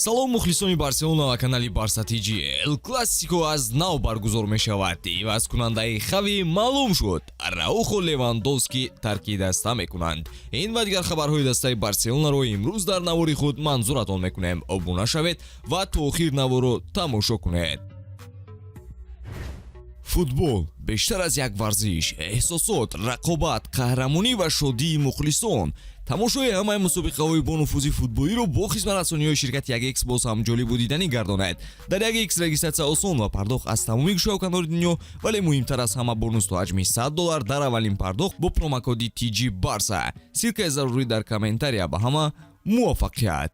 салом мухлисони барселона ва канали барса tg. эл классико аз нав баргузор мешавад. ивазкунандаи хави маълум шуд. раухо левандовски тарки даста мекунанд. ин ва дигар хабарҳои дастаи барселонаро имрӯз дар навори худ манзуратон мекунем. обуна шавед ва то охир наворо тамошо кунед. футбол бештар аз як варзиш, эҳсосот, рақобат, қаҳрамонӣ ва шодии мухлисон. тамошои ҳамаи мусобиқаҳои бо нуфузи футболиро бо хизматрасониҳои ширкати 1x боз ҳам ҷолибу диданӣ гардонад. дар 1x регистратсия осон ва пардохт аз тамоми гӯшавканори дунё, вале муҳимтар аз ҳама бонус то ҳаҷми $100 дар аввалин пардохт бо промокоди TG Barsa. силкаи зарурӣ дар комментария. ба ҳама муваффақият.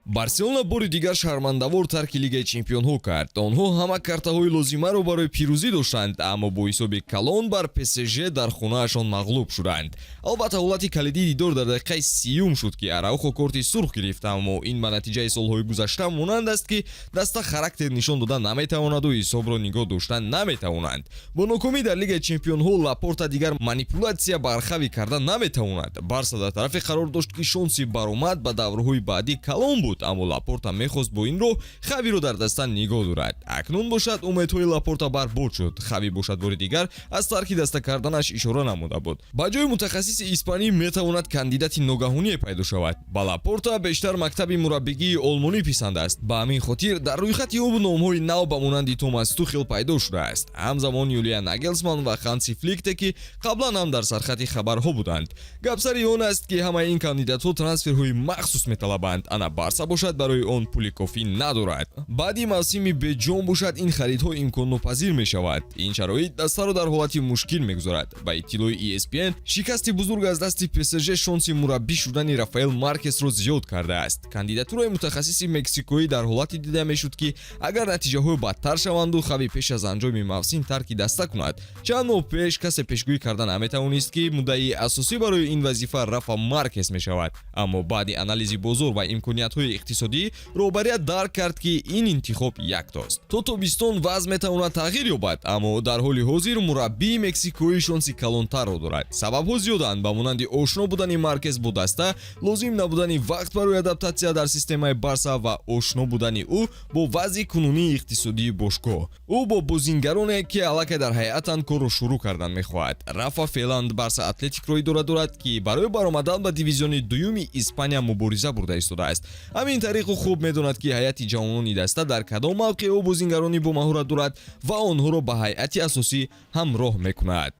барселона бори дигар шармандавор тарки лигаи чемпионҳо кард. онҳо ҳама картаҳои лозимаро барои пирӯзӣ доштанд, аммо бо ҳисоби калон бар PSG дар хонаашон мағлуб шуданд. албатта ҳолати калидии дидор дар дақиқаи 30 шуд ки Араухо корти сурх гирифт, аммо ин ба натиҷаи солҳои гузашта монанд аст ки даста характер нишон дода наметавонаду ҳисобро нигоҳ дошта наметавонанд. бо нокомӣ дар лигаи чемпионҳо Лапорта дигар манипулятсия бархавӣ карда наметавонад. барса дар тарафе қарор дошт ки шонси баромад ба даврҳои баъдӣ калон буд, аммо Лапорта мехост бо ин роҳ Хавиро дар даста нигоҳ дорад. акнун бошад умедҳои Лапорта барбод шуд. Хави бошад бори дигар аз тарки даста карданаш ишора намуда буд. ба ҷои мутахассиси испанӣ метавонад кандидати ногаҳоние пайдо шавад. ба Лапорта бештар мактаби мураббигии олмонӣ писанд аст. ба ҳамин хотир дар рӯйхати ӯ номҳои нав ба монанди Томас Тухел пайдо шудааст. ҳамзамон Юлиан Нагелсман ва Ханси Фликте ки қаблан ҳам дар сархати хабарҳо буданд. гапсари он аст ки ҳамаи ин кандидатҳо трансферҳои махсус металабанд. ана Барса бошад барои он пули кофӣ надорад. баъди мавсими беҷон бошад ин харидҳо имконнопазир мешавад. ин шароит дастаро дар ҳолати мушкил мегузорад. ба иттилои ESPN шикасти бузург аз дасти PSG шонси мураббӣ шудани Рафаэл Маркесро зиёд кардааст. кандидатураи мутахассиси мексикоӣ дар ҳолате дида мешуд ки агар натиҷаҳо бадтар шаванду Хави пеш аз анҷоми мавсим тарки даста кунад. чанд моҳ пеш касе пешгӯӣ карда наметавонист ки муддаи асосӣ барои ин вазифа Рафа Маркес мешавад. аммо баъди анализи бозор ва имкониятҳои иқтисодӣ роҳбарият дарк кард ки ин интихоб яктост. то тобистон вазъ метавонад тағйир ёбад, аммо дар ҳоли ҳозир мураббии мексикоӣ шонси калонтарро дорад. сабабҳо зиёданд. ба монанди ошно будани Маркес бо даста, лозим набудани вақт барои адаптатсия дар системаи Барса ва ошно будани ӯ бо вазъи кунунии иқтисодии бошгоҳ. ӯ бо бозингароне ки аллакай дар ҳайатан корро шурӯъ кардан мехоҳад. Рафа феълан Барса Атлетикро идора дорад ки барои баромадан ба дивизиони дуюми Испания мубориза бурда истодааст. ҳамин тариқу хуб медонад ки ҳайати ҷавонони даста дар кадом мавқеъ ӯ бозингарони бо маҳорат дорад ва онҳоро ба ҳайати асосӣ ҳамроҳ мекунад.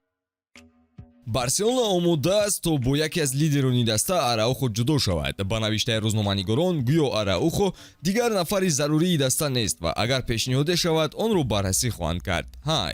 барселона омода аст то бо яке аз лидерони даста Араухо ҷудо шавад. ба навиштаи рӯзноманигорон гӯё Араухо дигар нафари зарурии даста нест ва агар пешниҳоде шавад онро баррасӣ хоҳанд кард.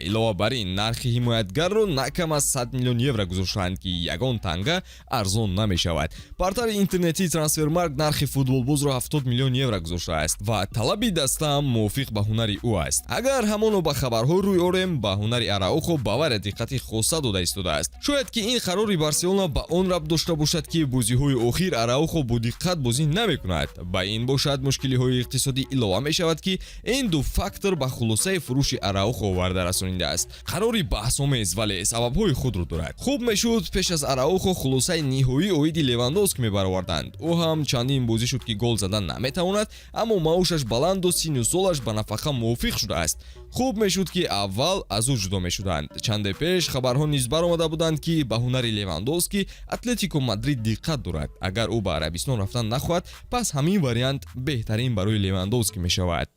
илова бар ин нархи ҳимоятгарро накам аз 100 миллион евро гузоштаанд ки ягон танга арзон намешавад. партари интернетии Трансфермаркт нархи футболбозро 70 миллион евро гузоштааст ва талаби даста ҳам мувофиқ ба ҳунари ӯ аст. агар ҳамоно ба хабарҳо рӯй орем, ба ҳунари Араухо Бавария диққати хоса дода истодааст. ки ин қарори Барселона ба он рабт дошта бошад ки бозиҳои охир Араухо бо диққат бозӣ намекунад. ба ин бошад мушкилиҳои иқтисодӣ илова мешавад ки ин ду фактор ба хулосаи фурӯши Араухо оварда расонидааст. қарори баҳсомез, вале сабабҳои худро дорад. хуб мешуд пеш аз Араухо хулосаи ниҳоӣ оиди Левандовски мебароварданд. ӯ ҳам чандин бозӣ шуд ки гол задан наметавонад, аммо маошаш баланду сину солаш ба нафақа мувофиқ шудааст. хуб мешуд ки аввал аз ӯ ҷудо мешуданд. чанде пеш хабарҳо низ баромада буданд ки ба ҳунари Левандовски Атлетико Мадрид диққат дорад. агар ӯ ба Арабистон рафтан нахоҳад, пас ҳамин вариант беҳтарин барои Левандовски мешавад.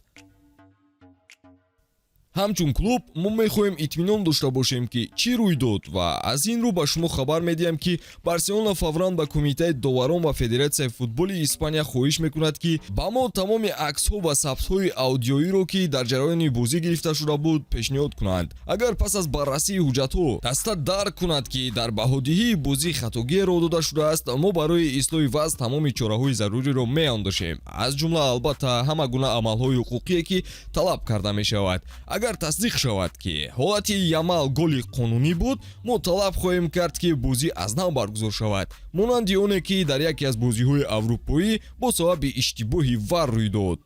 ҳамчун клуб мо мехоҳем итминон дошта бошем ки чӣ рӯй дод ва аз ин рӯ ба шумо хабар медиҳам ки Барселона фавран ба кумитаи доварон ва Федератсияи футболи Испания хоҳиш мекунад ки ба мо тамоми аксҳо ва сабтҳои аудиоиро ки дар ҷараёни бозӣ гирифта шуда буд пешниҳод кунанд. агар пас аз баррасии ҳуҷҷатҳо даста дарк кунад ки дар баҳодиҳии бозӣ хатогиеро дода шудааст, мо барои ислоҳи вазъ тамоми чораҳои заруриро меандошем, аз ҷумла албатта ҳама гуна амалҳои ҳуқуқие ки талаб карда мешавад. агар тасдиқ шавад ки ҳолати Ямал голи қонунӣ буд, мо талаб хоҳем кард ки бозӣ аз нав баргузор шавад, монанди оне ки дар яке аз бозиҳои аврупоӣ бо сабаби иштибоҳи ВАР рӯй дод.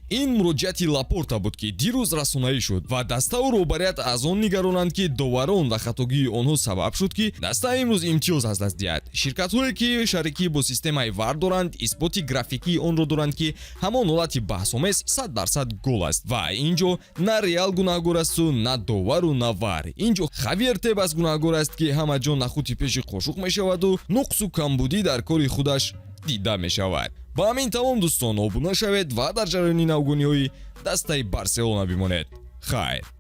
ин муроҷиати Лапорта буд ки дирӯз расонаӣ шуд ва дастао роҳбарият аз он нигаронанд ки доварон ва хатогии онҳо сабаб шуд ки даста имрӯз имтиёз аз даст диҳад. Ширкатҳое ки шарикӣ бо системаи VAR доранд исботи графикии онро доранд ки ҳамон ҳолати баҳсомез 100% гол аст ва инҷо на Реал гунаҳгор асту на довару на VAR. инҷо Хавиер Тебас гунаҳгор аст ки ҳама ҷо нахути пеши қошуқ мешаваду нуқсу камбудӣ дар кори худаш дида мешавад. ба ҳамин тамом дӯстон, обуна шавед ва дар ҷараёни навгониҳои дастаи Барселона бимонед. Хайр.